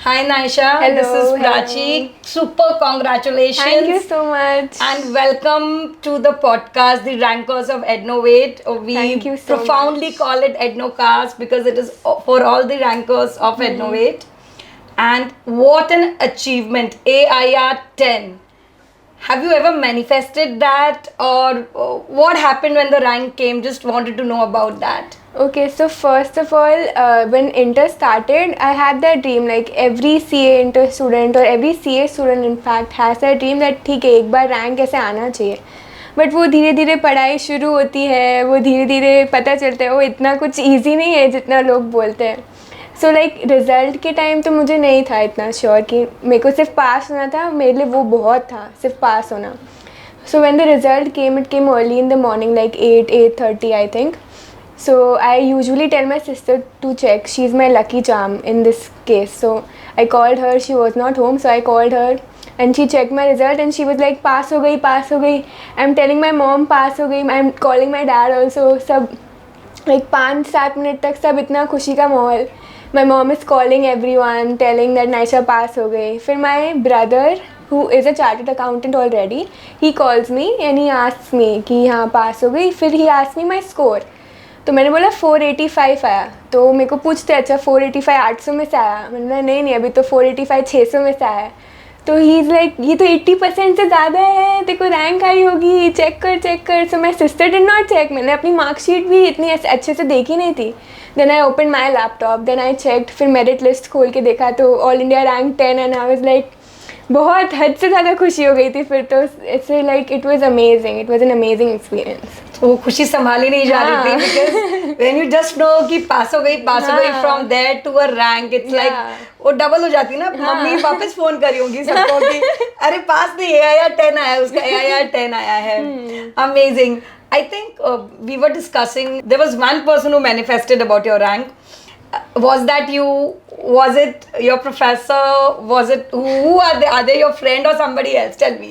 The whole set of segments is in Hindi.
Hi Naisha, Hello, this is hello. Prachi. Super congratulations. Thank you so much. And welcome to the podcast, The Rankers of Ednovate. We Thank you so profoundly much. call it Ednocast because it is for all the rankers of Ednovate. And what an achievement, AIR 10. Have you ever manifested that, or what happened when the rank came? Just wanted to know about that. Okay, so first of all, when Inter started, I had that dream, like every CA Inter student or every CA student in fact has that dream that ठीक है एक बार रैंक ऐसे आना चाहिए. बट वो धीरे धीरे पढ़ाई शुरू होती है, वो धीरे धीरे पता चलता है वो इतना कुछ ईजी नहीं है जितना लोग बोलते हैं. सो लाइक रिज़ल्ट के टाइम तो मुझे नहीं था इतना श्योर कि मेरे को सिर्फ पास होना था, मेरे लिए वो बहुत था, सिर्फ पास होना. So when the result came, it came early in the morning, like 8:30 I think. So I usually tell my sister to check. She's my lucky charm in this case. So I called her. She was not home, so I called her, and she checked my result, and she was like, "Pass हो गई, pass हो गई." I'm telling my mom, "Pass हो गई." I'm calling my dad also. सब like 5-7 मिनट तक सब इतना खुशी का माहौल. My mom is calling everyone, telling that Naisha pass हो गई. फिर my brother, who is a chartered accountant already, he calls me and he asks me कि हाँ पास हो गई. फिर he asked me my score. तो मैंने बोला 485 आया. तो मेरे को पूछते अच्छा 485 800 में से आया. मैंने बोला नहीं अभी तो 485 600 में से आया. तो ही इज़ लाइक ये तो 80% से ज़्यादा है, तेरे को रैंक आई होगी, चेक कर. So my sister did not check. मैंने अपनी मार्कशीट भी इतनी अच्छे से देखी नहीं थी. Then I open my laptop, then I checked. फिर मेरिट लिस्ट खोल के देखा तो all India rank 10 and I was like बहुत हद से ज़्यादा खुशी हो गई थी. फिर तो it's like it was amazing, it was an amazing experience. वो खुशी संभाली नहीं जा रही थी because when you just know कि पास हो गई from there to a rank it's like वो डबल हो जाती ना. मम्मी वापस फोन करी होंगी सबको कि अरे पास नहीं AIR 10 आया, उसका AIR 10 आया है. Amazing. I think we were discussing, there was one person who manifested about your rank. Was that you? Was it your professor? Was it who are they? Are they your friend or somebody else? Tell me.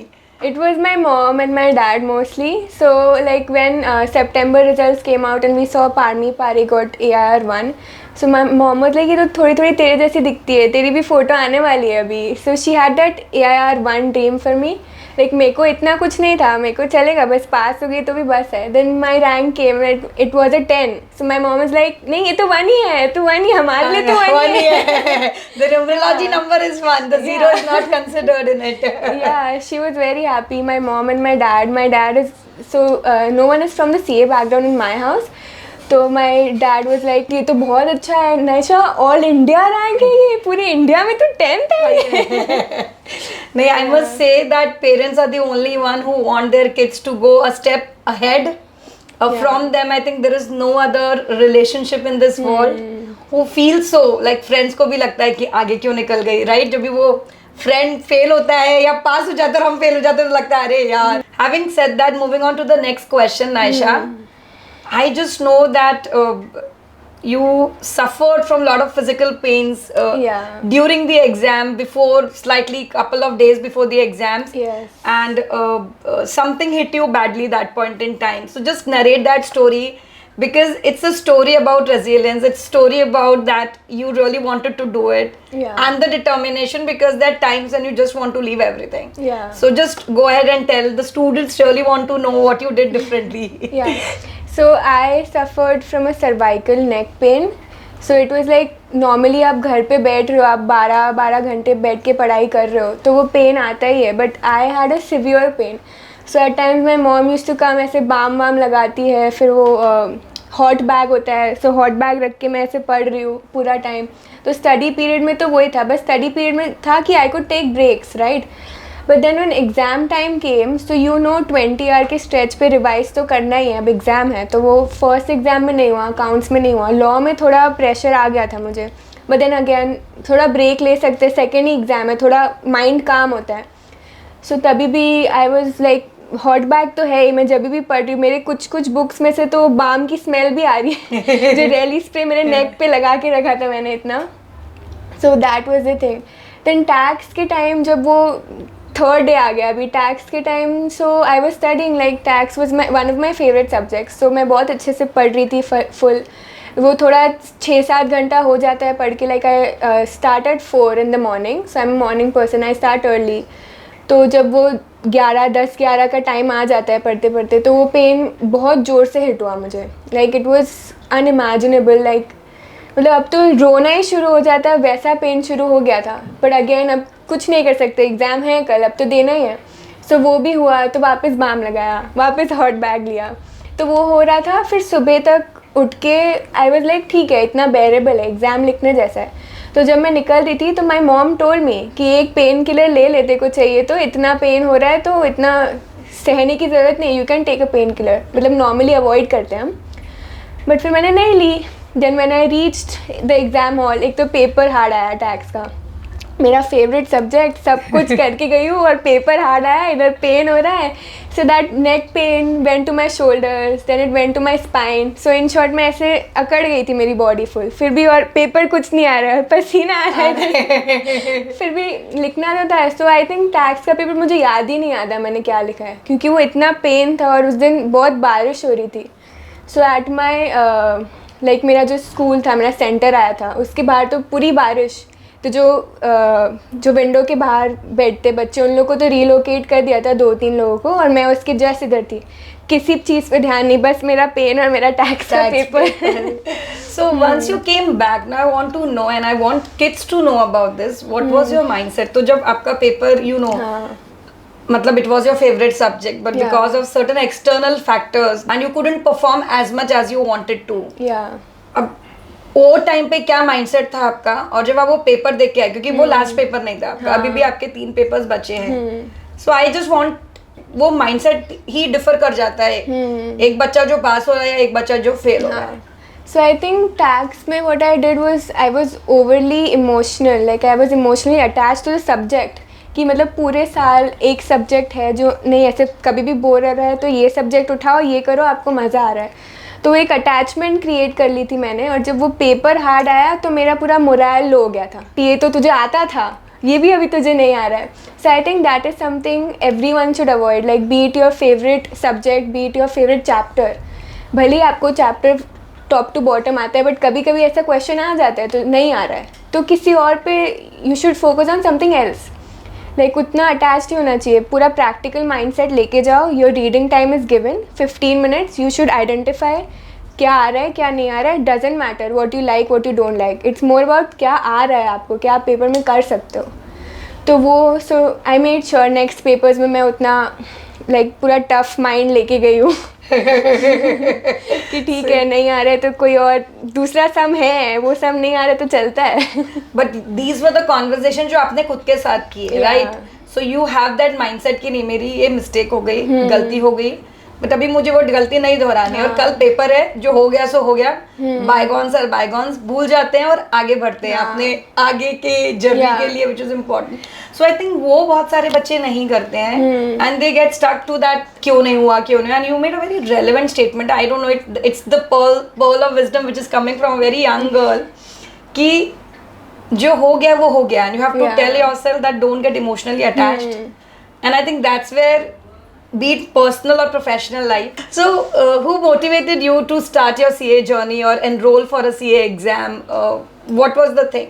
It was my mom and my dad mostly. So like when September results came out and we saw Parmi Pari got AIR 1. So my mom was like ये तो थोड़ी थोड़ी तेरे जैसी दिखती है, तेरी भी फोटो आने वाली है अभी. So she had that AIR 1 dream for me. Like मेरे को इतना कुछ नहीं था, मेरे को चलेगा बस पास हो गई तो भी बस है. Then my rank came, it was a 10. So my mom is like नहीं ये तो 1 ही है, तो 1 ही हमारे लिए तो 1 ही है. The numerology number is 1, the zero is not considered in it. Yeah, she was very happy. My mom and my dad is so no one is from the CA background in my house. तो माई डैड वॉज लाइक ये तो बहुत अच्छा है नाइशा, ऑल इंडिया रैंक है ये, पूरे इंडिया में तो 10th है. नहीं, I must say that parents are the only one who want their kids to go a step ahead. From them, I think there is no other relationship in this world who feels so. Like friends को भी लगता है कि आगे क्यों निकल गई, right? जब भी वो फ्रेंड फेल होता है या पास हो जाता है और हम फेल हो जाते हैं तो लगता है अरे यार. Having said that, moving on to the next question, Naisha. I just know that you suffered from a lot of physical pains during the exam, before slightly couple of days before the exams. Yes. And something hit you badly that point in time. So just narrate that story because it's a story about resilience. It's a story about that you really wanted to do it. And the determination, because there are times when you just want to leave everything. So just go ahead and tell. The students really want to know what you did differently. So I suffered from a cervical neck pain. So it was like normally आप घर पे बैठ रहे हो, आप 12 घंटे बैठ के पढ़ाई कर रहे हो तो वो पेन आता ही है. But I had a severe pain. So at times my mom used to come, ऐसे बाम लगाती है, फिर वो हॉट बैग होता है, सो हॉट बैग रख के मैं ऐसे पढ़ रही हूँ पूरा टाइम. तो स्टडी पीरियड में तो वही था, बस स्टडी पीरियड में था कि I could take breaks, right. But then when exam time came, so you know 20 hour के स्ट्रेच पे रिवाइज तो करना ही है. अब एग्ज़ाम है तो वो फर्स्ट एग्ज़ाम में नहीं हुआ, अकाउंट्स में नहीं हुआ, लॉ में थोड़ा प्रेशर आ गया था मुझे. बट देन अगेन थोड़ा ब्रेक ले सकते हैं, सेकेंड ही एग्ज़ाम है, थोड़ा माइंड काम होता है. सो तभी भी I was like hot bag तो है ही, मैं जब भी पढ़ रही हूँ मेरे कुछ बुक्स में से तो बाम की स्मेल भी आ रही है जो रैली स्प्रे मेरे नेक पे लगा के रखा था मैंने इतना. So that was the thing. Then tax के टाइम जब वो थर्ड डे आ गया अभी टैक्स के time, so I was studying like tax was one of my favourite subjects. So मैं बहुत अच्छे से पढ़ रही थी फुल. वो थोड़ा 6-7 घंटा हो जाता है पढ़ के. Like I start at 4 in the morning, so I'm a morning person, I start early. तो जब वो 10-11 का टाइम आ जाता है पढ़ते पढ़ते, तो वो पेन बहुत ज़ोर से हिट हुआ मुझे. Like it was unimaginable. Like मतलब अब तो रोना ही शुरू हो जाता है, वैसा पेन शुरू हो गया था. बट अगेन अब कुछ नहीं कर सकते, एग्ज़ाम है कल, अब तो देना ही है. सो वो भी हुआ, तो वापस बाम लगाया, वापस हॉट बैग लिया, तो वो हो रहा था. फिर सुबह तक उठ के आई वॉज लाइक ठीक है, इतना बेरेबल है, एग्ज़ाम लिखने जैसा है. तो जब मैं निकल रही थी तो माई मॉम टोल्ड मी कि एक पेन किलर ले लेते को चाहिए, तो इतना पेन हो रहा है तो इतना सहने की ज़रूरत नहीं, you can take a painkiller. मतलब नॉर्मली अवॉइड करते हैं हम, बट फिर मैंने नहीं ली. Then when I reached the exam hall, एक तो पेपर हार्ड आया टैक्स का, मेरा फेवरेट सब्जेक्ट, सब कुछ करके गई हूँ और पेपर हार्ड आया, इधर पेन हो रहा है. So that neck pain went to my shoulders, then it went to my spine. So in short मैं ऐसे अकड़ गई थी मेरी बॉडी फुल. फिर भी और पेपर कुछ नहीं आ रहा है, पसीना आ रहा है फिर भी लिखना तो था. सो आई थिंक टैक्स का पेपर मुझे याद ही नहीं आता मैंने क्या लिखा है, क्योंकि वो इतना पेन था और उस दिन बहुत बारिश हो रही थी. सो एट माई लाइक मेरा जो स्कूल था, मेरा सेंटर आया था, उसके बाहर तो पूरी बारिश. तो जो विंडो के बाहर बैठते बच्चे, उन लोगों को तो रीलोकेट कर दिया था 2-3 लोगों को, और मैं उसके जस्ट इधर थी. किसी चीज़ पे ध्यान नहीं, बस मेरा पेन और मेरा टैक्स का paper. So once you came back, now I want to know and I want kids to know about this. What was your mindset? तो जब आपका पेपर, मतलब it was your favorite subject, but because of certain external factors and you couldn't perform as much as you wanted to. अब वो टाइम पे क्या माइंडसेट था आपका, और जब आप वो पेपर देख के आए, क्योंकि वो लास्ट पेपर नहीं था आपका, अभी भी आपके 3 पेपर्स बचे हैं. सो आई जस्ट वांट, वो माइंडसेट ही डिफर कर जाता है, एक बच्चा जो पास हो रहा है या एक बच्चा जो फेल हो रहा है. So I think tax में what I did was I was overly emotional, like I was emotionally attached to the subject. कि मतलब पूरे साल एक सब्जेक्ट है जो नहीं, ऐसे कभी भी बोर हो रहा है तो ये सब्जेक्ट उठाओ, ये करो, आपको मज़ा आ रहा है. तो एक अटैचमेंट क्रिएट कर ली थी मैंने, और जब वो पेपर हार्ड आया तो मेरा पूरा मोरल लो हो गया था. ये तो तुझे आता था, ये भी अभी तुझे नहीं आ रहा है. So I think that is something everyone should avoid. Like be it your favourite subject, be it your favourite chapter, भले ही आपको चैप्टर टॉप टू बॉटम आता है, बट कभी कभी ऐसा क्वेश्चन आ जाता है तो नहीं आ रहा है, तो किसी और पे you should focus on something else. Like उतना अटैच नहीं होना चाहिए, पूरा प्रैक्टिकल माइंडसेट लेके जाओ. Your reading time is given 15 minutes, you should identify क्या आ रहा है क्या नहीं आ रहा है. Doesn't matter what you like what you don't like, it's more about क्या आ रहा है आपको, क्या आप पेपर में कर सकते हो. तो वो so I made sure next papers में मैं उतना लाइक पूरा टफ माइंड लेके गई हूँ कि ठीक है, नहीं आ रहा है तो कोई और दूसरा सम है, वो सम नहीं आ रहा है तो चलता है. But these were the conversation जो आपने खुद के साथ किए, right? So you have that mindset कि नहीं, मेरी ये मिस्टेक हो गई, गलती हो गई, बट अभी मुझे वो गलती नहीं दोहरानी है, और कल पेपर है, जो हो गया सो हो गया. बायगॉन्स आर बायगॉन्स, भूल जाते हैं और आगे बढ़ते हैं अपने आगे के जर्नी के लिए, which is important. So I think वो बहुत सारे बच्चे नहीं करते हैं, and they get stuck to that क्यों नहीं हुआ, and you made a very relevant statement. I don't know, it's the pearl of wisdom which is coming from a very young girl, कि जो हो गया वो हो गया, and you have to tell yourself that don't get emotionally attached. And I think that's where, be it personal or professional life. So who motivated you to start your CA journey or enroll for a CA exam? What was the thing?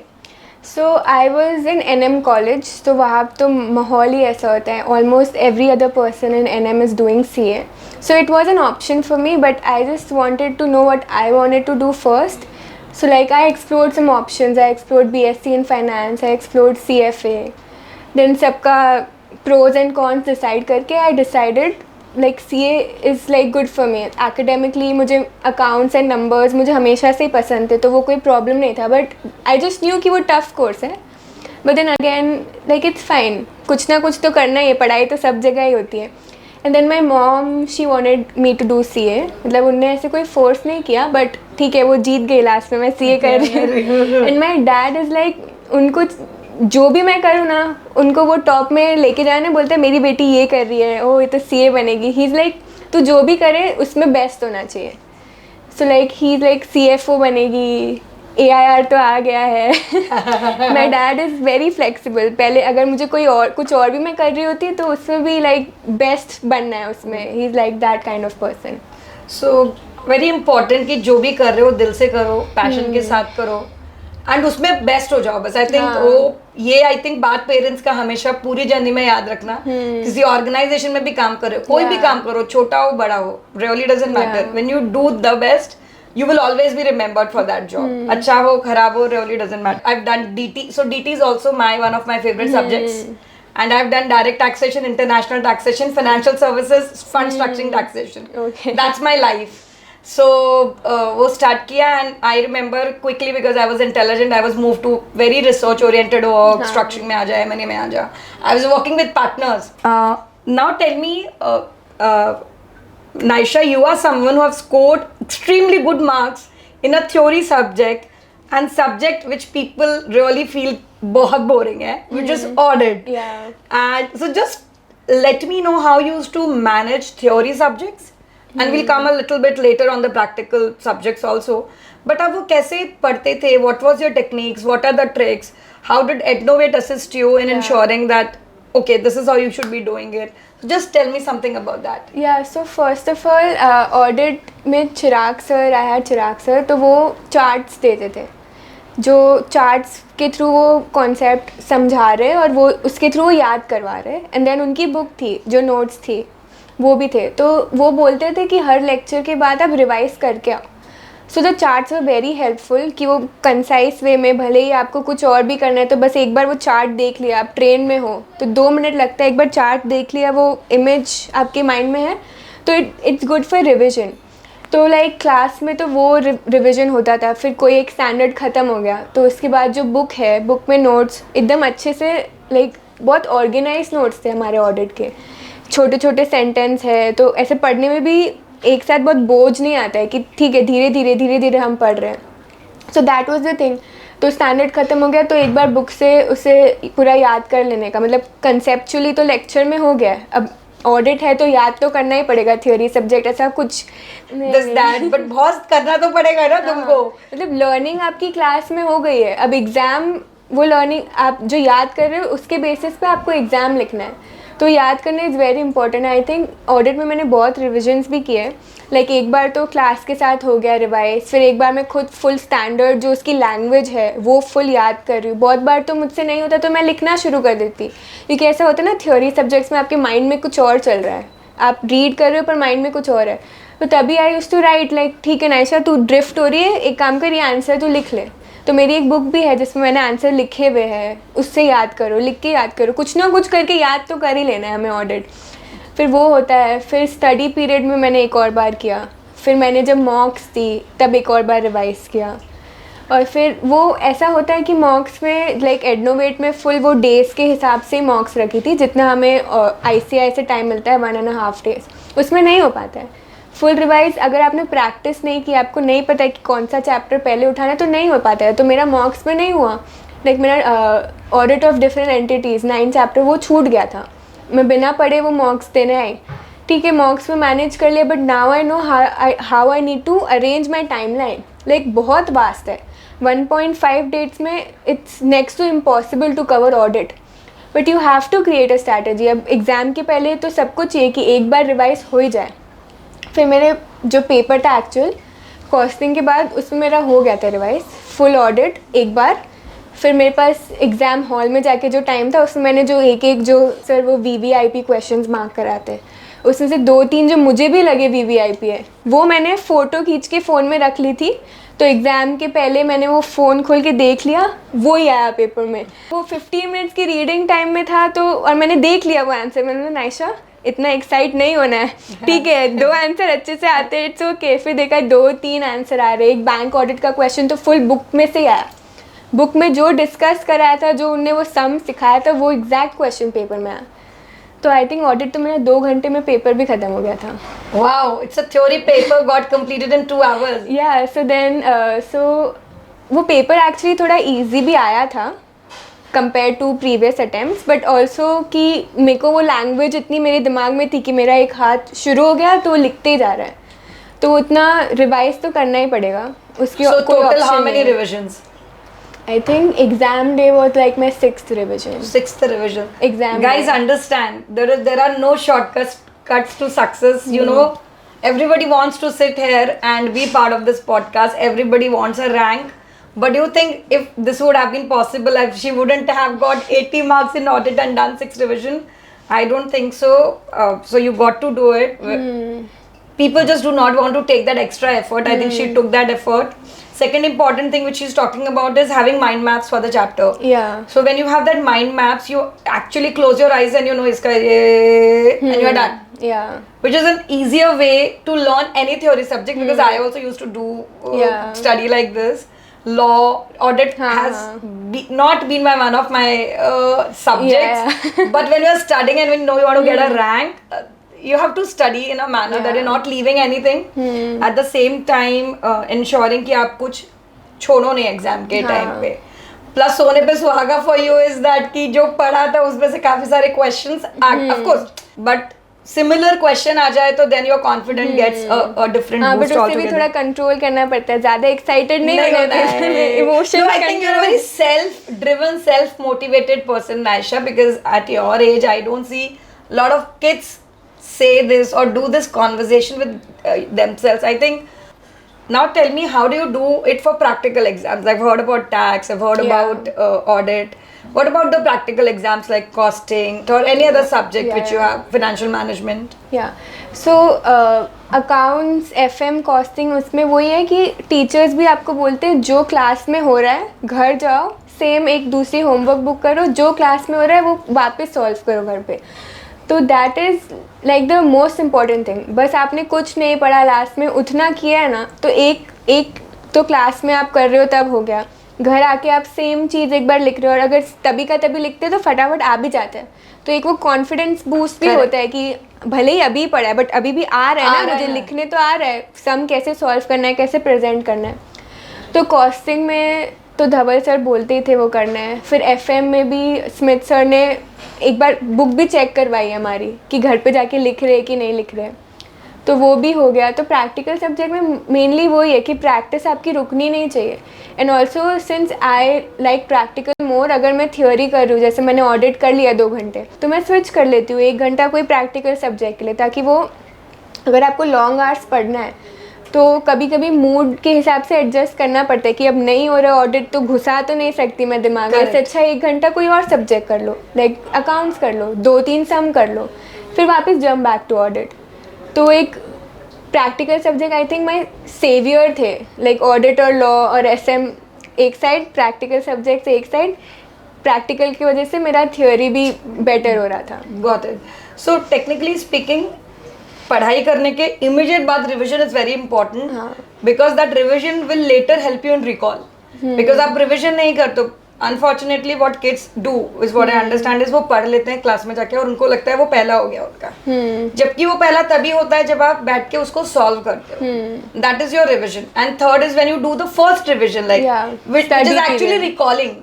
So I was in NM college, तो वहाँ तो माहौल ही ऐसा होता है, almost every other person in NM is doing CA. So it was an option for me, but I just wanted to know what I wanted to do first. So like I explored some options. I explored BSc in finance, I explored CFA. Then सबका pros and cons decide करके I decided like CA is like good for me. Academically मुझे accounts and numbers मुझे हमेशा से ही पसंद थे, तो वो कोई problem नहीं था, but I just knew कि वो tough course है. But then again like it's fine, कुछ ना कुछ तो करना ही है, पढ़ाई तो सब जगह ही होती है. And then my mom, she wanted me to do CA. मतलब उनने ऐसे कोई force नहीं किया, but ठीक है, वो जीत गई लास्ट में, मैं CA कर रही हूँ. And my dad is like, उनको जो भी मैं करूँ ना, उनको वो टॉप में लेके जाने, बोलते हैं मेरी बेटी ये कर रही है, ओ ये तो CA बनेगी. ही इज़ लाइक, तू जो भी करे उसमें बेस्ट होना चाहिए. So like he is like CFO बनेगी, AIR तो आ गया है. My dad is very flexible. पहले अगर मुझे कोई और कुछ और भी मैं कर रही होती तो उसमें भी लाइक बेस्ट बनना है उसमें. He is like that kind of person. So very important कि जो भी कर रहे हो दिल से करो, पैशन के साथ करो एंड उसमें बेस्ट हो जाओ बस। आई थिंक वो ये आई थिंक बात पेरेंट्स का हमेशा पूरी जर्नी में याद रखना। किसी ऑर्गेनाइजेशन में भी काम कर रहे हो, कोई भी काम करो, छोटा हो बड़ा हो, really doesn't matter, when you do the best you will always be remembered for that job. अच्छा हो खराब हो, really doesn't matter. I've done DT, so DT is also one of my favorite subjects, and I've done direct taxation, international taxation, financial services, fund structuring taxation. Okay. That's my life. So वो start किया and I remember quickly because I was intelligent, I was moved to very research oriented work, structuring में आ जा, M&A में आ जा. I was working with partners. Now tell me, Naisha, you are someone who have scored extremely good marks in a theory subject and subject which people really feel बहुत boring है, which is audit. Yeah. And so just let me know how you used to manage theory subjects, and we'll come a little bit later on the practical subjects also. But आप वो कैसे पढ़ते थे? What was your techniques? What are the tricks? How did Ednovate assist you in ensuring that okay, this is how you should be doing it? So just tell me something about that. Yeah, so first of all, audit में चिराग सर, तो वो चार्ट्स देते थे, जो चार्ट्स के थ्रू वो कॉन्सेप्ट समझा रहे और वो उसके थ्रू वो याद करवा रहे। एंड देन उनकी बुक थी, जो नोट्स थी वो भी थे, तो वो बोलते थे कि हर लेक्चर के बाद आप रिवाइज करके आओ। So the charts were very helpful कि वो कंसाइज वे में, भले ही आपको कुछ और भी करना है तो बस एक बार वो चार्ट देख लिया, आप ट्रेन में हो तो 2 मिनट लगता है, एक बार चार्ट देख लिया, वो इमेज आपके माइंड में है, तो इट्स गुड फॉर रिविजन। तो लाइक क्लास में तो वो रिविजन होता था, फिर कोई एक स्टैंडर्ड ख़त्म हो गया तो उसके बाद जो बुक है, बुक में नोट्स एकदम अच्छे से, लाइक बहुत ऑर्गेनाइज नोट्स थे हमारे ऑडिट के, छोटे छोटे सेंटेंस है, तो ऐसे पढ़ने में भी एक साथ बहुत बोझ नहीं आता है कि ठीक है धीरे धीरे हम पढ़ रहे हैं। So that was the thing. तो स्टैंडर्ड ख़त्म हो गया तो एक बार बुक से उसे पूरा याद कर लेने का, मतलब कंसेप्चुअली तो लेक्चर में हो गया, अब ऑडिट है तो याद तो करना ही पड़ेगा, थियोरी सब्जेक्ट ऐसा कुछ बट बहुत करना तो पड़ेगा ना तुमको। मतलब लर्निंग आपकी क्लास में हो गई है, अब एग्ज़ाम वो लर्निंग आप जो याद कर रहे हो उसके बेसिस पे आपको एग्ज़ाम लिखना है, तो याद करना is very important. I think audit में मैंने बहुत रिविजन्स भी किए, लाइक एक बार तो क्लास के साथ हो गया रिवाइज, फिर एक बार मैं खुद फुल स्टैंडर्ड जो उसकी लैंग्वेज है वो फुल याद कर रही हूँ। बहुत बार तो मुझसे नहीं होता तो मैं लिखना शुरू कर देती, क्योंकि ऐसा होता है ना थ्योरी सब्जेक्ट्स में आपके माइंड में कुछ और चल रहा है, आप रीड कर रहे हो पर माइंड में कुछ और है, तो तभी I used to write like ठीक है नाइशा तू ड्रिफ्ट हो रही है, एक काम कर ये आंसर तू लिख ले। तो मेरी एक बुक भी है जिसमें मैंने आंसर लिखे हुए हैं, उससे याद करो, लिख के याद करो, कुछ ना कुछ करके याद तो कर ही लेना है हमें ऑडिट। फिर वो होता है, फिर स्टडी पीरियड में मैंने एक और बार किया, फिर मैंने जब मॉक्स दी तब एक और बार रिवाइज़ किया, और फिर वो ऐसा होता है कि मॉक्स में लाइक एडनोवेट में फुल वो डेज़ के हिसाब से मॉक्स रखी थी, जितना हमें ICI से टाइम मिलता है 1.5 डेज़, उसमें नहीं हो पाता है फुल रिवाइज। अगर आपने प्रैक्टिस नहीं की, आपको नहीं पता है कि कौन सा चैप्टर पहले उठाना है, तो नहीं हो पाता है। तो मेरा मॉक्स में नहीं हुआ, लाइक मेरा audit of different entities 9 chapter वो छूट गया था, मैं बिना पढ़े वो मॉक्स देने आई। ठीक है मॉक्स में मैनेज कर लिया, but now I know how I need to arrange my timeline, like बहुत वास्ट है, 1.5 डेट्स में it's next to impossible to cover audit, but you have to create a strategy. अब एग्ज़ाम के पहले तो सबको चाहिए कि एक बार रिवाइज हो ही जाए। फिर मेरे जो पेपर था एक्चुअल कॉस्टिंग के बाद, उसमें मेरा हो गया था रिवाइज फुल ऑडिट एक बार। फिर मेरे पास एग्ज़ाम हॉल में जाके जो टाइम था उसमें मैंने जो एक जो सर वो VVIP क्वेश्चंस मार्क कराते, उसमें से 2-3 जो मुझे भी लगे VVIP है वो मैंने फ़ोटो खींच के फ़ोन में रख ली थी, तो एग्ज़ाम के पहले मैंने वो फ़ोन खोल के देख लिया, वो ही आया पेपर में। वो 15 मिनट्स की रीडिंग टाइम में था, तो और मैंने देख लिया वो आंसर, मैंने बोला नाइशा इतना एक्साइट नहीं होना है, ठीक है 2 आंसर अच्छे से आते हैं, इट्स ओके। फिर देखा 2-3 आंसर आ रहे, एक बैंक ऑडिट का क्वेश्चन तो फुल बुक में से आया, बुक में जो डिस्कस कराया था, जो उनने वो सम सिखाया था, वो एग्जैक्ट क्वेश्चन पेपर में आया। तो आई थिंक ऑडिट तो मेरा 2 घंटे में पेपर भी ख़त्म हो गया था। Wow, it's a theory paper got completed in 2 hours। या सो देन वो पेपर एक्चुअली थोड़ा ईजी भी आया था compare to previous attempts, but also कि मेरे को वो लैंग्वेज इतनी मेरे दिमाग में थी कि मेरा एक हाथ शुरू हो गया तो लिखते ही जा रहा है, तो उतना रिवाइज तो करना ही पड़ेगा उसकी। So total how many revisions? I think exam day was like my 6th revision. 6th revision. Exam Guys, day. understand there are no shortcuts to success. You know, everybody wants to sit here and be part of this podcast. Everybody wants a rank. But do you think if this would have been possible, if she wouldn't have got 80 marks in audit and done 6th division? I don't think so. So you got to do it. People just do not want to take that extra effort. I think she took that effort. Second important thing which she's talking about is having mind maps for the chapter. Yeah. So when you have that mind maps, you actually close your eyes and you know iska ye, and you're done. Yeah. Which is an easier way to learn any theory subject, because I also used to do study like this. Law, audit has not been one of my subjects. But when you're studying and when you know you want to get a rank, you have to study in a manner that you're not leaving anything. At the same time, ensuring कि आप कुछ छोड़ो नहीं एग्जाम के टाइम पे. प्लस सोने पे सुहागा फॉर यू इज दैट कि जो पढ़ा था उसमें से काफी सारे questions of course, but similar question आ जाए तो then your confidence gets a different boost altogether. भी थोड़ा कंट्रोल करना पड़ता है, ज्यादा एक्साइटेड नहीं होना है. Emotions I think you are very self driven, self motivated person, Naisha, because at your age I don't see lot of kids say this or do this conversation with themselves. I think now tell me, how do you do it for practical exams? I've heard about tax, I've heard about audit. What about the practical exams like costing or any other subject which you have, financial management? So accounts, FM, costing, उसमें वही है कि टीचर्स भी आपको बोलते हैं जो क्लास में हो रहा है घर जाओ, सेम एक दूसरी होमवर्क बुक करो, जो क्लास में हो रहा है वो वापस सॉल्व करो घर पे. तो that is like the most important thing. बस आपने कुछ नहीं पढ़ा, लास्ट में उतना किया है ना, तो एक तो क्लास में आप कर रहे हो तब हो गया. घर आके आप सेम चीज़ एक बार लिख रहे हो, और अगर तभी का तभी लिखते हैं तो फटाफट आ भी जाता है. तो एक वो कॉन्फिडेंस बूस्ट भी होता है कि भले ही अभी पढ़ा है बट अभी भी आ रहा है ना, मुझे लिखने तो आ रहा है, सम कैसे सॉल्व करना है, कैसे प्रेजेंट करना है. तो कॉस्टिंग में तो धवल सर बोलते ही थे वो करना है. फिर FM में भी स्मिथ सर ने एक बार बुक भी चेक करवाई हमारी कि घर पे जाके लिख रहे कि नहीं लिख रहे, तो वो भी हो गया. तो प्रैक्टिकल सब्जेक्ट में मेनली वही है कि प्रैक्टिस आपकी रुकनी नहीं चाहिए. And also since I like practical more, अगर मैं थियोरी कर रही हूँ, जैसे मैंने ऑडिट कर लिया 2 घंटे, तो मैं स्विच कर लेती हूँ 1 घंटा कोई प्रैक्टिकल सब्जेक्ट के लिए, ताकि वो अगर आपको लॉन्ग आवर्स पढ़ना है तो कभी कभी मूड के हिसाब से एडजस्ट करना पड़ता है कि अब नहीं हो रहा ऑडिट तो घुसा तो नहीं सकती मैं दिमाग में, इससे अच्छा 1 घंटा कोई और सब्जेक्ट कर लो, लाइक अकाउंट्स कर लो, 2-3 सम कर लो, फिर वापस जंप बैक टू ऑडिट. तो एक practical subject I think my saviour थे, लाइक ऑडिट और लॉ और SM एक साइड, प्रैक्टिकल सब्जेक्ट एक साइड. प्रैक्टिकल की वजह से मेरा थियोरी भी बेटर हो रहा था. Got it. So technically speaking, पढ़ाई करने के इमीडिएट बाद revision is very important, because that revision will later help you in recall. Because आप रिविजन नहीं करते, unfortunately what kids do is what I understand is वो पढ़ लेते हैं क्लास में जाके और उनको लगता है वो पहला हो गया उनका, जबकि वो पहला तभी होता है जब आप बैठ के उसको सॉल्व करते हो. That is your revision. And third is when you do the first revision, like which is actually recalling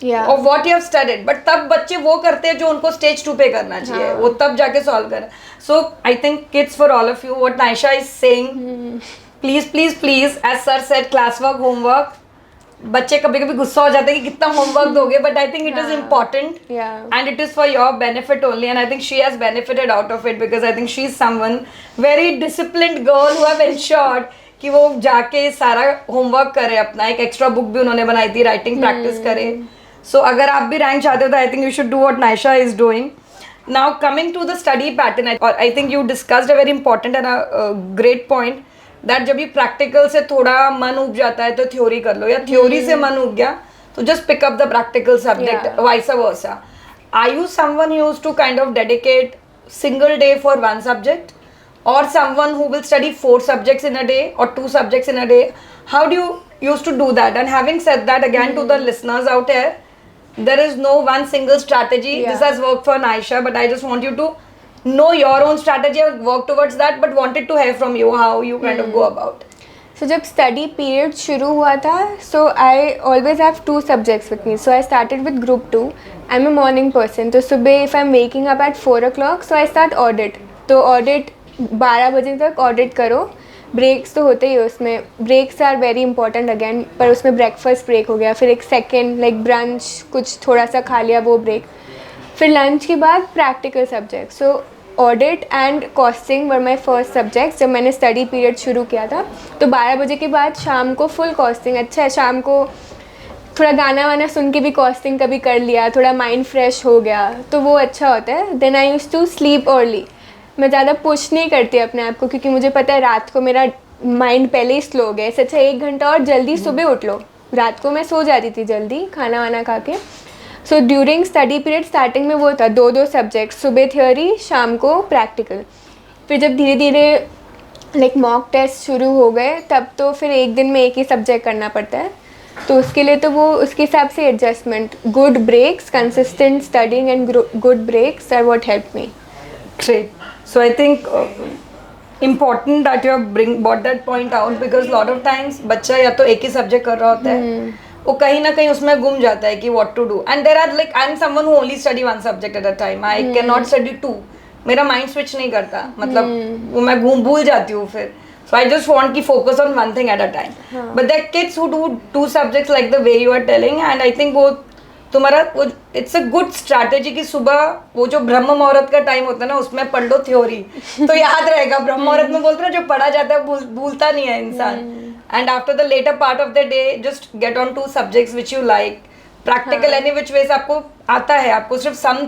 of what you have studied. but तब बच्चे वो करते हैं जो उनको स्टेज 2 पे करना चाहिए, वो तब जाके सॉल्व करें. So I think kids, for all of you, what Naisha is saying, please, as sir said, classwork, homework. बच्चे कभी कभी गुस्सा हो जाते हैं कि कितना होमवर्क दोगे, but I think it is important and it is for your benefit only. And I think she has benefited out of it, because I think she is someone very disciplined girl who have ensured कि वो जाके सारा होमवर्क करे अपना. एक एक्स्ट्रा बुक भी उन्होंने बनाई थी, राइटिंग प्रैक्टिस करे. सो अगर आप भी रैंक चाहते हो तो I think you should do what Naisha is doing. Now coming to the study pattern, I think you discussed a very important and a great point that जब ये practical से थोड़ा मन उब जाता है तो theory कर लो, या theory से मन उब गया तो just pick up the practical subject, vice versa. Are you someone who used to kind of dedicate single day for one subject, or someone who will study 4 subjects in a day or 2 subjects in a day? How do you used to do that? And having said that, again to the listeners out here, there is no one single strategy. This has worked for Naisha, but I just want you to know your own strategy and work towards that, but wanted to hear from you how you kind of go about. So जब study period शुरू हुआ था, so I always have 2 subjects with me. So I started with group 2. I'm a morning person. तो सुबह if I'm waking up at 4 o'clock, so I start audit. तो audit 12 बजे तक audit करो. ब्रेक्स तो होते ही उसमें, breaks are very important again, पर उसमें ब्रेकफास्ट ब्रेक हो गया, फिर एक सेकेंड लाइक ब्रंच कुछ थोड़ा सा खा लिया वो ब्रेक, फिर लंच के बाद practical subject. So audit and costing were my first subject जब मैंने स्टडी पीरियड शुरू किया था। तो 12 बजे के बाद शाम को फुल कॉस्टिंग। अच्छा है, शाम को थोड़ा गाना वाना सुन के भी कॉस्टिंग कभी कर लिया, थोड़ा माइंड फ्रेश हो गया, तो वो अच्छा होता है। Then I use to sleep early. मैं ज़्यादा पुश नहीं करती अपने आप को, क्योंकि मुझे पता है रात को मेरा माइंड पहले ही स्लो हो गया है। इससे अच्छा 1 घंटा और जल्दी सुबह उठ लो। रात को मैं सो जाती थी जल्दी खाना वाना खा के। So during study period starting में वो था 2-2 सब्जेक्ट, सुबह थ्योरी शाम को प्रैक्टिकल। फिर जब धीरे धीरे लाइक मॉक टेस्ट शुरू हो गए, तब तो फिर एक दिन में एक ही सब्जेक्ट करना पड़ता है। तो उसके लिए तो वो उसके हिसाब से adjustment, good breaks, consistent studying and good breaks are what help me. Great. So I think important that you have brought that point out, because lot of times बच्चा या तो एक ही सब्जेक्ट कर रहा होता है, वो कहीं ना कहीं उसमें गुम जाता है कि what to do, and there are like I am someone who only study one subject at a time. I cannot study two. मेरा माइंड स्विच नहीं करता, मतलब वो मैं भूल जाती हूँ फिर. So I just want to focus on one thing at a time. But there are kids who do 2 subjects like the way you are telling, and I think वो तुम्हारा वो इट्स अ गुड स्ट्रैटेजी कि सुबह वो जो ब्रह्म मुहूर्त का टाइम होता है ना, उसमें पढ़ लो थ्योरी तो याद रहेगा. ब्रह्म मुहूर्त में बोलते हैं ना, जो पढ़ा जाता है भूलता नहीं है इंसान. And after the later part of the day just get on 2 subjects which you like. Practical any which ways आपको आता है, आपको सिर्फ सम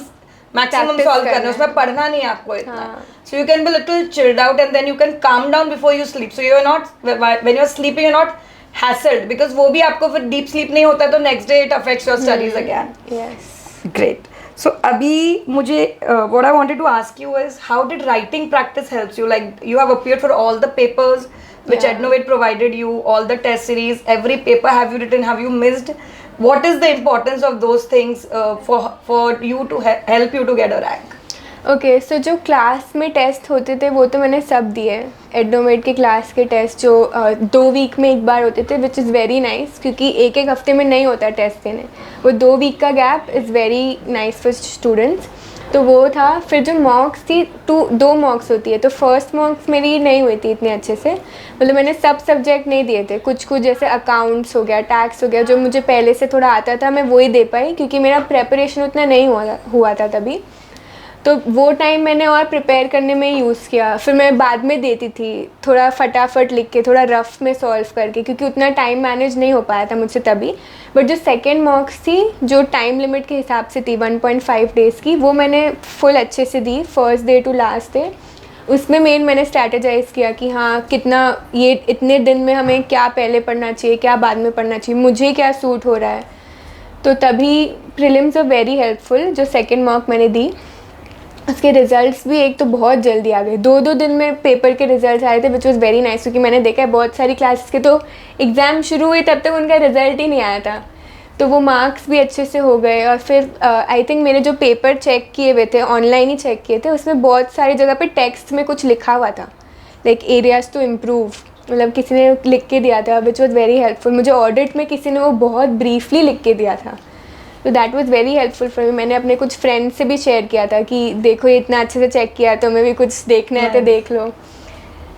मैक्सिमम सॉल्व करना है, उसमें पढ़ना नहीं है आपको इतना. So you can be little chilled out and then you can calm down before you sleep. So you are not, when you are sleeping you are not hassled, because वो भी आपको फिर डीप स्लीप नहीं होता, तो next day it affects your studies again. Great. So अभी मुझे what I wanted to ask you is, how did writing practice helps you? Like you have appeared for all the papers which Ednovate provided you, all the test series, every paper have you written, have you missed? What is the importance of those things for you to help you to get a rank? Okay, so जो क्लास में टेस्ट होते थे वो तो मैंने सब दिए. एडनोमेट के क्लास के टेस्ट जो 2 वीक में एक बार होते थे, विच इज़ वेरी नाइस, क्योंकि एक हफ्ते में नहीं होता टेस्ट देने. वो 2 वीक का gap is very nice for students. तो वो था. फिर जो मॉक्स थी, 2 मॉक्स होती है, तो फर्स्ट मॉक्स मेरी नहीं हुई थी इतने अच्छे से. मतलब मैंने सब सब्जेक्ट नहीं दिए थे, कुछ जैसे अकाउंट्स हो गया, टैक्स हो गया, जो मुझे पहले से थोड़ा आता था मैं वही दे पाई, क्योंकि मेरा प्रेपरेशन उतना नहीं हुआ था तभी. तो वो टाइम मैंने और प्रिपेयर करने में यूज़ किया. फिर मैं बाद में देती थी थोड़ा फटाफट लिख के, थोड़ा रफ में सॉल्व करके, क्योंकि उतना टाइम मैनेज नहीं हो पाया था मुझसे तभी. बट जो सेकेंड मॉक्स थी, जो टाइम लिमिट के हिसाब से थी 1.5 डेज़ की, वो मैंने फुल अच्छे से दी, first day to last day. उसमें मैंने स्ट्रैटेजाइज़ किया कि हाँ कितना ये इतने दिन में हमें क्या पहले पढ़ना चाहिए, क्या बाद में पढ़ना चाहिए, मुझे क्या सूट हो रहा है. तो तभी प्रीलिम्स आर वेरी हेल्पफुल. जो सेकेंड मॉक मैंने दी, उसके रिजल्ट्स भी एक तो बहुत जल्दी आ गए. 2 दिन में पेपर के रिजल्ट्स आए थे, विच वॉज़ वेरी नाइस, क्योंकि मैंने देखा है बहुत सारी क्लासेस के तो एग्ज़ाम शुरू हुए तब तक उनका रिजल्ट ही नहीं आया था. तो वो मार्क्स भी अच्छे से हो गए. और फिर आई थिंक मेरे जो पेपर चेक किए हुए थे, ऑनलाइन ही चेक किए थे, उसमें बहुत सारी जगह पे टेक्स्ट में कुछ लिखा हुआ था, लाइक एरियाज़ टू इम्प्रूव, मतलब किसी ने लिख के दिया था, विच वॉज़ वेरी हेल्पफुल. मुझे ऑडिट में किसी ने वो बहुत ब्रीफली लिख के दिया था, तो that was very helpful for me. मैंने अपने कुछ फ्रेंड्स से भी शेयर किया था कि देखो ये इतना अच्छे से चेक किया, तो मैं भी कुछ देखना है तो देख लो.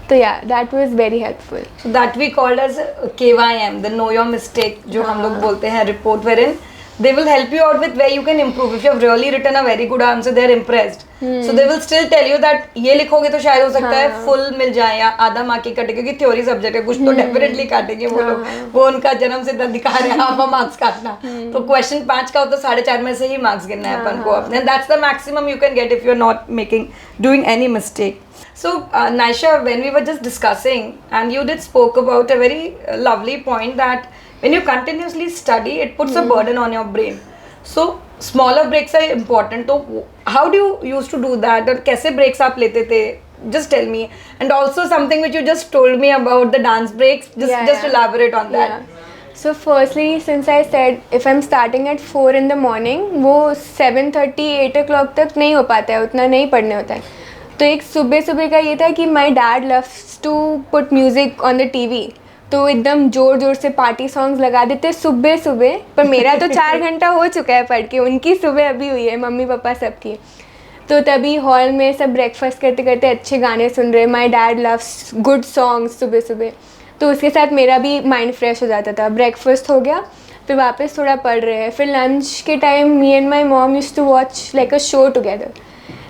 तो या that was very helpful. So that we called as KYM, the know your mistake, जो हम लोग बोलते हैं report, wherein they will help you out with where you can improve. If you have really written a very good answer, they are impressed. So they will still tell you that ये लिखोगे तो शायद हो सकता है फुल मिल जाए या आधा मार्क की कटे, क्योंकि थ्योरी सब्जेक्ट है, कुछ तो डेफिनेटली काटेंगे वो लोग. वो उनका जन्म सिद्ध अधिकार है हाफ मार्क्स काटना. तो क्वेश्चन 5 का हो तो 4.5 में से ही मार्क्स गिनना है अपन को अपने. That's the maximum you can get if you are not doing any mistake. So Naisha, when we were just discussing, and you did spoke about a very lovely point that when you continuously study, it puts a burden on your brain. So smaller breaks are important. So how do you used to do that, और कैसे breaks आप लेते थे? Just tell me. And also something which you just told me about the dance breaks. Just elaborate on that. So firstly, since I said if I'm starting at 4 in the morning, वो 7:30 8 o'clock तक नहीं हो पाता है, उतना नहीं पढ़ने होता है. तो एक सुबह का ये था कि my dad loves to put music on the TV, तो एकदम ज़ोर से पार्टी सॉन्ग्स लगा देते सुबह. पर मेरा तो 4 घंटा हो चुका है पढ़ के, उनकी सुबह अभी हुई है, मम्मी पापा सबकी. तो तभी हॉल में सब ब्रेकफास्ट करते करते अच्छे गाने सुन रहे. माई डैड लव्स गुड सॉन्ग्स सुबह. तो उसके साथ मेरा भी माइंड फ्रेश हो जाता था. ब्रेकफास्ट हो गया, फिर वापस थोड़ा पढ़ रहे हैं. फिर लंच के time me and my mom used to watch like a show together.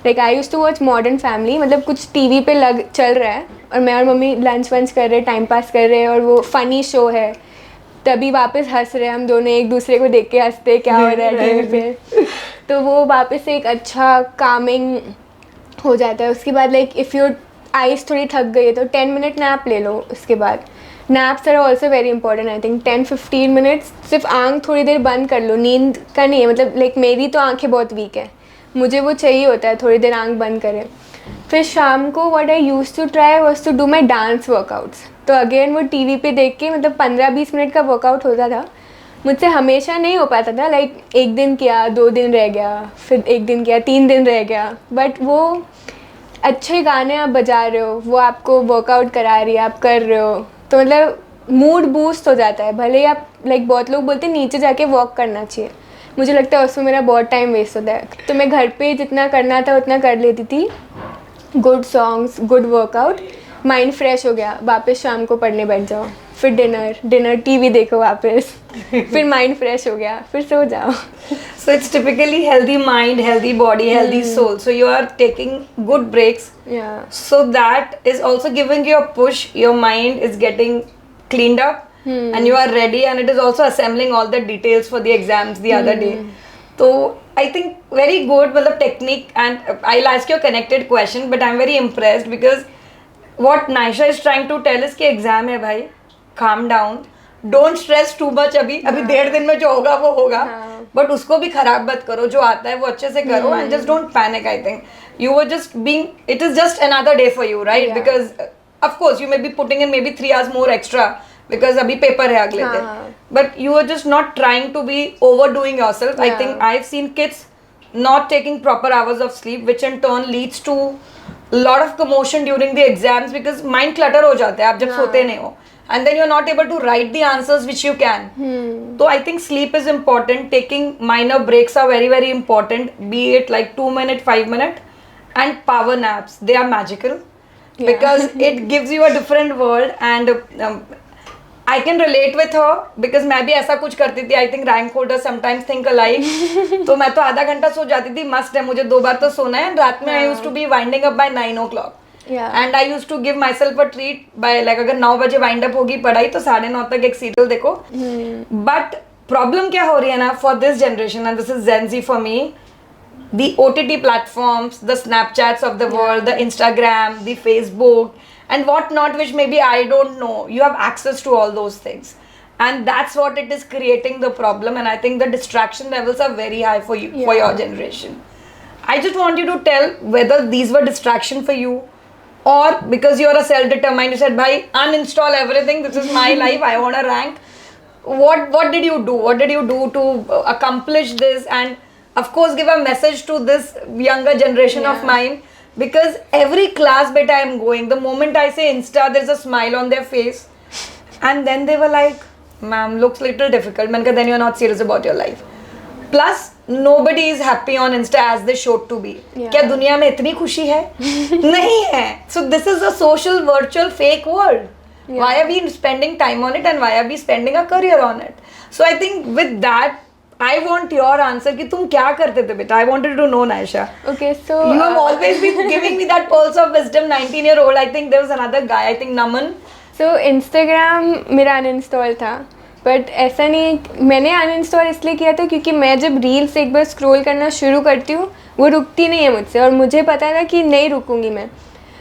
Like I used to watch Modern Family, मतलब कुछ टीवी पे चल रहा है और मैं और मम्मी लंच वंच कर रहे, टाइम पास कर रहे हैं, और वो फनी शो है, तभी वापस हंस रहे हम दोनों एक दूसरे को देख के, हंसते क्या हो रहा है टीवी पे। तो वो वापस से एक अच्छा कामिंग हो जाता है। उसके बाद लाइक इफ़ योर आइज़ थोड़ी थक गई है तो 10 मिनट नैप ले लो। उसके बाद naps are also very important, I think 10-15 minutes सिर्फ आँख थोड़ी देर बंद कर लो। नींद का नहीं है, मतलब लाइक मेरी तो आँखें बहुत वीक है, मुझे वो चाहिए होता है थोड़ी देर आँख बंद करें। फिर शाम को what I used to try was to do my dance workouts. तो अगेन वो टीवी पे देख के मतलब 15-20 मिनट का वर्कआउट होता था। मुझसे हमेशा नहीं हो पाता था, लाइक एक दिन किया, 2 दिन रह गया, फिर एक दिन किया, 3 दिन रह गया। बट वो अच्छे गाने आप बजा रहे हो, वो आपको वर्कआउट करा रही है, आप कर रहे हो, तो मतलब मूड बूस्ट हो जाता है। भले ही आप लाइक बहुत लोग बोलते हैं नीचे जाके वॉक करना चाहिए, मुझे लगता है उसमें मेरा बहुत टाइम वेस्ट होता है। तो मैं घर पे जितना करना था उतना कर लेती थी। Good songs, good workout, mind fresh हो गया, वापस शाम को पढ़ने बैठ जाओ, फिर डिनर टीवी देखो वापस, फिर माइंड फ्रेश हो गया, फिर सो जाओ। So it's typically healthy mind, healthy body, healthy soul. So you are taking good breaks. Yeah. So that is also giving you a push. Your mind is getting cleaned up and you are ready, and it is also assembling all the details for the exams the other day. So I think very good मतलब technique, and I'll ask you a connected question, but I'm very impressed because what Naisha is trying to tell is कि exam है भाई, calm down, don't stress too much, अभी 1.5 दिन में जो होगा वो होगा, बट उसको भी खराब मत करो, जो आता है वो अच्छे से करो, and just don't panic. I think you were just being, it is just another day for you, right? Because of course you may be putting in may be 3 hours more extra because अभी पेपर है अगले दिन, but you are just not trying to be over doing yourself. I think I have seen kids not taking proper hours of sleep, which in turn leads to lot of commotion during the exams because mind clutter हो जाता है आप जब सोते नहीं हो, and then you're not able to write the answers which you can. So I think sleep is important, taking minor breaks are very very important, be it like 2 minute, 5 minute, and power naps, they are magical because it gives you a different world, and I can relate with her because मैं भी ऐसा कुछ करती थी। I think rank holders sometimes think alike. तो मैं तो आधा घंटा सो जाती थी, मस्ट है, मुझे 2 बार तो सोना है। रात में I used to be winding up by 9 o'clock. And I used to give myself a treat by like अगर 9 बजे wind up होगी पढ़ाई तो 9:30 तक एक सीरियल देखो। But problem क्या हो रही है ना for this generation, and this is Gen Z for me, the OTT platforms, the Snapchats of the world, the Instagram, the Facebook, and what not, which maybe I don't know, you have access to all those things, and that's what it is creating the problem. And I think the distraction levels are very high for you, for your generation. I just want you to tell whether these were distraction for you, or because you are a self-determined, you said bhai uninstall everything, this is my life, I want to rank. What did you do, what did you do to accomplish this, and of course give a message to this younger generation of mine, because every class beta I am going, the moment I say Insta, there's a smile on their face, and then they were like, ma'am, looks little difficult. मैंने कहा then you're not serious about your life. Plus nobody is happy on Insta as they should to be. क्या दुनिया में इतनी खुशी है? नहीं है. So this is a social virtual fake world. Why are we spending time on it, and why are we spending a career on it? So I think with that I want your answer कि तुम क्या करते थे बेटा? I wanted to know, Naisha. Okay, so you have always been giving me that pearls of wisdom. 19-year-old, I think there was another guy, I think Naman. So Instagram मेरा uninstall था, बट ऐसा नहीं, मैंने अनइंस्टॉल इसलिए किया था क्योंकि मैं जब रील्स एक बार स्क्रॉल करना शुरू करती हूँ वो रुकती नहीं है मुझसे, और मुझे पता था कि नहीं रुकूंगी मैं,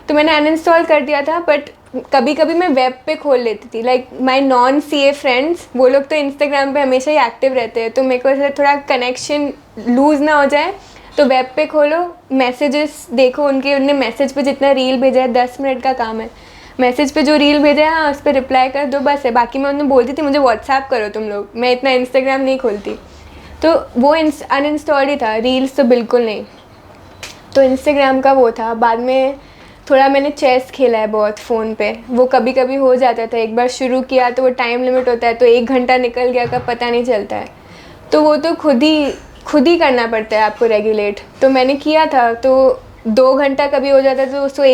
तो मैंने अनइंस्टॉल कर दिया था। बट कभी कभी मैं वेब पे खोल लेती थी, like my non CA friends, वो लोग तो इंस्टाग्राम पे हमेशा ही एक्टिव रहते हैं, तो मेरे को ऐसा थोड़ा कनेक्शन लूज़ ना हो जाए, तो वेब पे खोलो, मैसेजेस देखो उनके, उनने मैसेज पे जितना रील भेजा है, 10 मिनट का काम है, मैसेज पे जो रील भेजा है हाँ उस पर रिप्लाई कर दो, बस है। बाकी मैं उन्हें बोलती थी मुझे व्हाट्सएप करो तुम लोग, मैं इतना इंस्टाग्राम नहीं खोलती, तो वो अनइंस्टॉल ही था, रील्स तो बिल्कुल नहीं। तो इंस्टाग्राम का वो था। बाद में थोड़ा मैंने चेस खेला है बहुत फ़ोन पे, वो कभी कभी हो जाता था, एक बार शुरू किया तो वो टाइम लिमिट होता है, तो 1 घंटा निकल गया कब पता नहीं चलता है, तो वो तो खुद ही करना पड़ता है आपको रेगुलेट। तो मैंने किया था, तो 2 घंटा कभी हो जाता तो उसको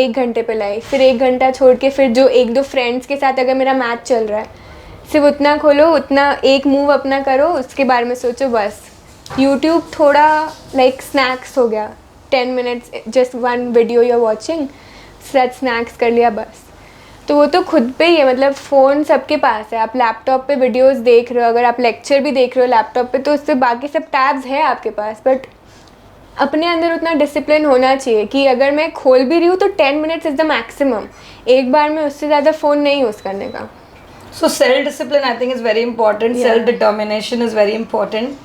एक घंटे पे लाई, फिर 1 घंटा छोड़ के फिर जो 1-2 फ्रेंड्स के साथ अगर मेरा मैच चल रहा है सिर्फ उतना खोलो, उतना एक मूव अपना करो, उसके बारे में सोचो बस। यूट्यूब थोड़ा लाइक स्नैक्स हो गया, 10 minutes just one video you're watching, such snacks कर लिया बस। तो वो तो खुद पे ही है, मतलब फ़ोन सबके पास है, आप लैपटॉप पे वीडियोस देख रहे हो, अगर आप लेक्चर भी देख रहे हो लैपटॉप पे तो उससे बाकी सब टैब्स है आपके पास, बट अपने अंदर उतना डिसिप्लिन होना चाहिए कि अगर मैं खोल भी रही हूँ तो 10 मिनट्स इज़ द मैक्सिमम, एक बार में उससे ज़्यादा फ़ोन नहीं यूज़ करने का। So self-discipline I think is very important. Yeah. Self-determination is very important.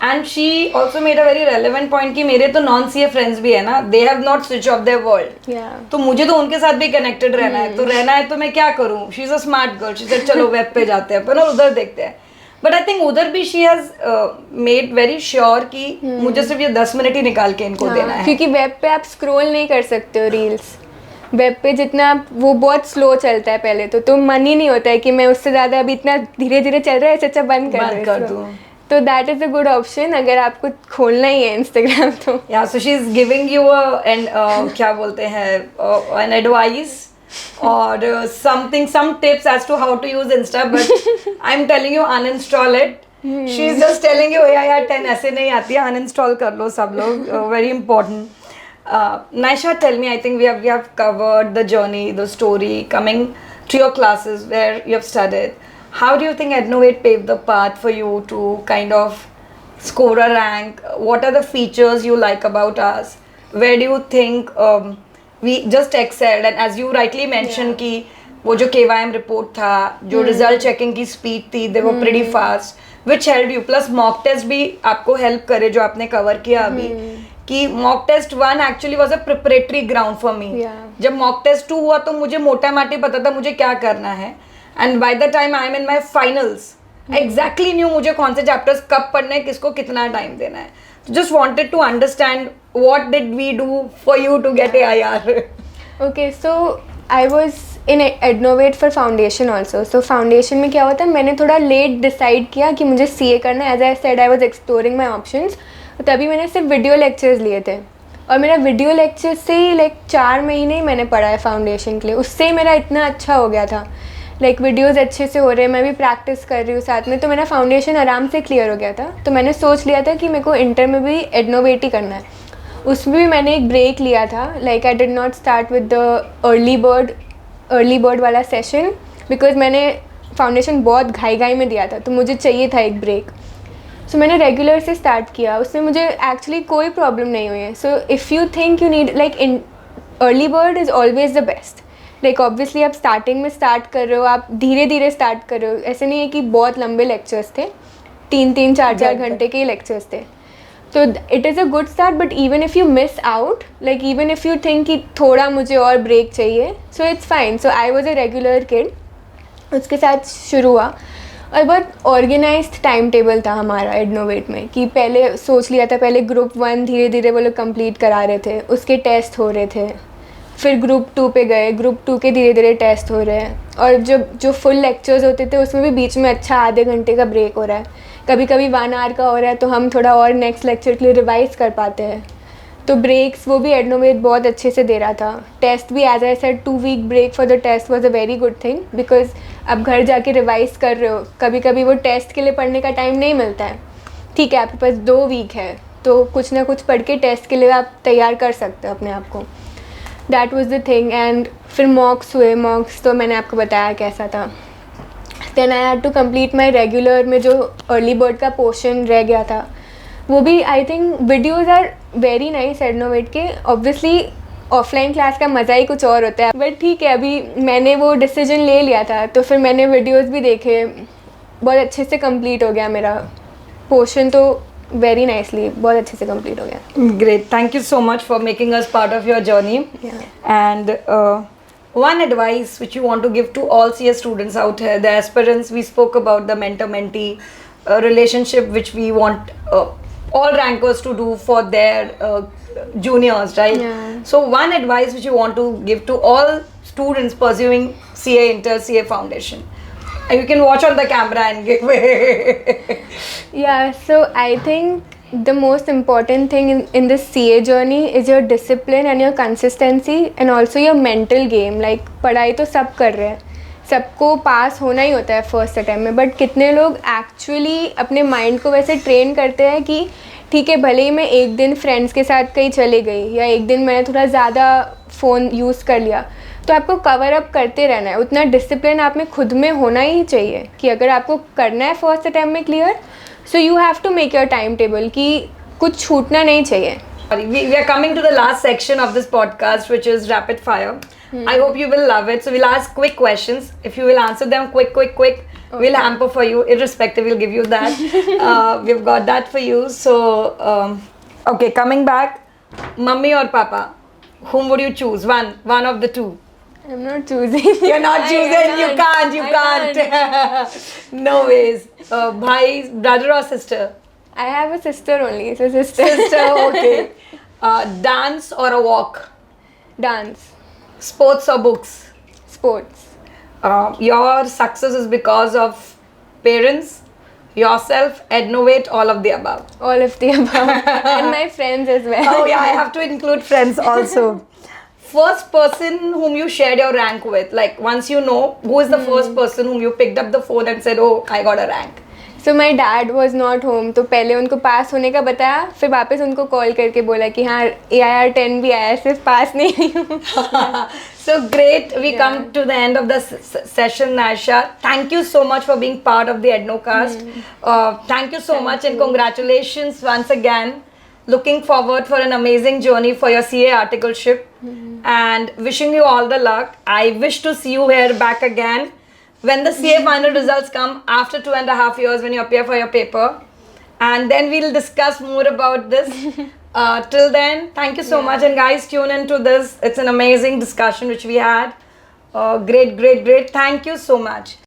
And she also made a very relevant point कि मेरे तो non-CA friends भी है ना, they have not switched off their world. Yeah. तो मुझे तो उनके साथ भी connected रहना है, तो रहना है तो मैं क्या करूँ? She is a smart girl. She said चलो वेब पे जाते हैं अपन और उधर देखते हैं. But I think उधर भी she has made very sure कि मुझे सिर्फ ये 10 मिनट ही निकाल के इनको देना है. क्योंकि वेब पे आप स्क्रॉल नहीं कर सकते हो रील्स, वेब पे जितना वो बहुत स्लो चलता है पहले तो मन ही नहीं होता है कि मैं उससे ज़्यादा अभी इतना धीरे धीरे चल रहा है, अच्छा बंद कर दूँ। तो that is a good option अगर आपको खोलना ही है इंस्टाग्राम तो। या so she is giving you क्या बोलते हैं एन एडवाइस और something some tips as to how to use Insta, but I am telling you uninstall it. She is just telling you यार 10 ऐसे नहीं आती है, अनइंस्टॉल कर लो सब लोग, very important. Naisha, tell me, I think we have covered the journey, the story, coming to your classes where you have studied. How do you think Ednovate paved the path for you to kind of score a rank? What are the features you like about us? Where do you think we just excelled? And as you rightly mentioned कि वो जो KYM report था, जो result checking की speed थी, they were pretty fast, which helped you. Plus mock test भी आपको help करे जो आपने cover किया अभी, कि mock test 1 actually was a preparatory ground for me. जब मॉक टेस्ट 2 हुआ तो मुझे मोटा माटी पता था मुझे क्या करना है, and by the time I am in my finals exactly new मुझे कौन से चैप्टर्स कब पढ़ने हैं, किसको कितना टाइम देना है। Just wanted to understand what did we do for you to get AIR। Okay, so I was in Adnovate for foundation also. So foundation में क्या होता है, मैंने थोड़ा लेट डिसाइड किया कि मुझे CA करना है। As I said I was exploring my options. तभी मैंने सिर्फ वीडियो लेक्चर्स लिए थे और मेरा वीडियो लेक्चर्स से ही 4 महीने ही मैंने पढ़ा है फाउंडेशन के लिए, उससे ही मेरा इतना अच्छा हो गया था। वीडियोज़ अच्छे से हो रहे हैं, मैं भी प्रैक्टिस कर रही हूँ साथ में, तो मेरा फाउंडेशन आराम से क्लियर हो गया था। तो मैंने सोच लिया था कि मेरे को इंटर में भी एडनोवेट ही करना है। उसमें भी मैंने एक ब्रेक लिया था, I did not start with the early bird वाला सेशन, बिकॉज मैंने फाउंडेशन बहुत घाई में दिया था, तो मुझे चाहिए था एक ब्रेक। सो मैंने रेगुलर से स्टार्ट किया, उसमें मुझे एक्चुअली कोई प्रॉब्लम नहीं हुई है। So if you think you need in early bird is always the best. Obviously आप स्टार्टिंग में स्टार्ट कर रहे हो, आप धीरे धीरे स्टार्ट कर रहे हो, ऐसे नहीं है कि बहुत लंबे लेक्चर्स थे, 3-3, 4-4 घंटे के ही लेक्चर्स थे। तो it is a good start, but even if you miss out, even if you think कि थोड़ा मुझे और ब्रेक चाहिए, so it's fine. So I was a regular kid, उसके साथ शुरू हुआ और बहुत ऑर्गेनाइज्ड टाइम टेबल था हमारा एडनोवेट में, कि पहले सोच लिया था, पहले ग्रुप 1 धीरे धीरे वो लोग कंप्लीट करा रहे थे, उसके टेस्ट हो रहे थे, फिर ग्रुप 2 पे गए, ग्रुप 2 के धीरे धीरे टेस्ट हो रहे हैं, और जो फुल लेक्चर्स होते थे उसमें भी बीच में अच्छा आधे घंटे का ब्रेक हो रहा है, कभी कभी 1 आवर का हो रहा है, तो हम थोड़ा और नेक्स्ट लेक्चर के लिए रिवाइज कर पाते हैं। तो ब्रेक्स वो भी एडनोवेट बहुत अच्छे से दे रहा था। टेस्ट भी as I said 2 week break for the test was a very good thing, because अब घर जाके रिवाइज कर रहे हो, कभी कभी वो टेस्ट के लिए पढ़ने का टाइम नहीं मिलता है। ठीक है, आपके पास 2 वीक है तो कुछ ना कुछ पढ़ के टेस्ट के लिए आप तैयार कर सकते हो अपने आप को। That was the thing. And फिर मॉक्स हुए, मॉक्स तो मैंने आपको बताया कैसा था। Then I had to complete my regular में जो अर्ली बर्ड का पोर्शन रह गया था, वो भी I think videos are very nice Adnovate के। ऑब्वियसली ऑफलाइन क्लास का मज़ा ही कुछ और होता है, बट ठीक है, अभी मैंने वो डिसीजन ले लिया था तो फिर मैंने वीडियोज़ भी देखे, बहुत अच्छे से कंप्लीट हो गया मेरा पोर्शन, तो वेरी नाइसली बहुत अच्छे से कंप्लीट हो गया। Great, thank you so much for making us part of your journey. And one advice which you want to give to all CS students out here, the aspirants, we spoke about the mentor-mentee relationship which we want all rankers to do for their juniors, right? Yeah. So one advice which you want to give to all students pursuing CA Inter, CA Foundation. You can watch on the camera and give Yeah, so I think the most important thing in this CA journey is your discipline and your consistency and also your mental game. पढ़ाई तो सब कर रहे हैं, सबको पास होना ही होता है फर्स्ट अटैम्प्ट में, बट कितने लोग एक्चुअली अपने माइंड को वैसे ट्रेन करते हैं कि ठीक है भले ही मैं एक दिन फ्रेंड्स के साथ कहीं चले गई या एक दिन मैंने थोड़ा ज़्यादा फ़ोन यूज़ कर लिया, तो आपको कवर अप करते रहना है। उतना डिसिप्लिन आप में खुद में होना ही चाहिए कि अगर आपको करना है फर्स्ट अटैम्प्ट में clear, so you have to make your time table कि कुछ छूटना नहीं चाहिए। We are coming to the last section of this podcast, which is rapid fire. I hope you will love it. So we'll ask quick questions. If you will answer them quick, we'll hamper for you. Irrespective, we'll give you that. We've got that for you. So, okay, coming back, mummy or papa, whom would you choose? One of the two. I'm not choosing. You're not choosing. You can't. No ways. Bhai, brother or sister? I have a sister only, so sister. Sister, okay. Dance or a walk? Dance. Sports or books? Sports. Your success is because of parents, yourself, Ednovate, all of the above. All of the above. And my friends as well. Oh yeah, I have to include friends also. First person whom you shared your rank with, like once you know, who is the first person whom you picked up the phone and said, oh, I got a rank? So my dad was not home, तो पहले उनको पास होने का बताया, फिर वापस उनको कॉल करके बोला कि हाँ AIR 10 भी आया, सिर्फ पास नहीं हुई हूँ। So great, we come to the end of the session, Naisha. Thank you so much for being part of the Ednocast. Thank you so much and congratulations once again. Looking forward for an amazing journey for your CA articleship and wishing you all the luck. I wish to see you here back again when the CA final results come after 2.5 years when you appear for your paper, and then we'll discuss more about this. Till then, thank you so much, and guys, tune into this. It's an amazing discussion which we had. Great. Thank you so much.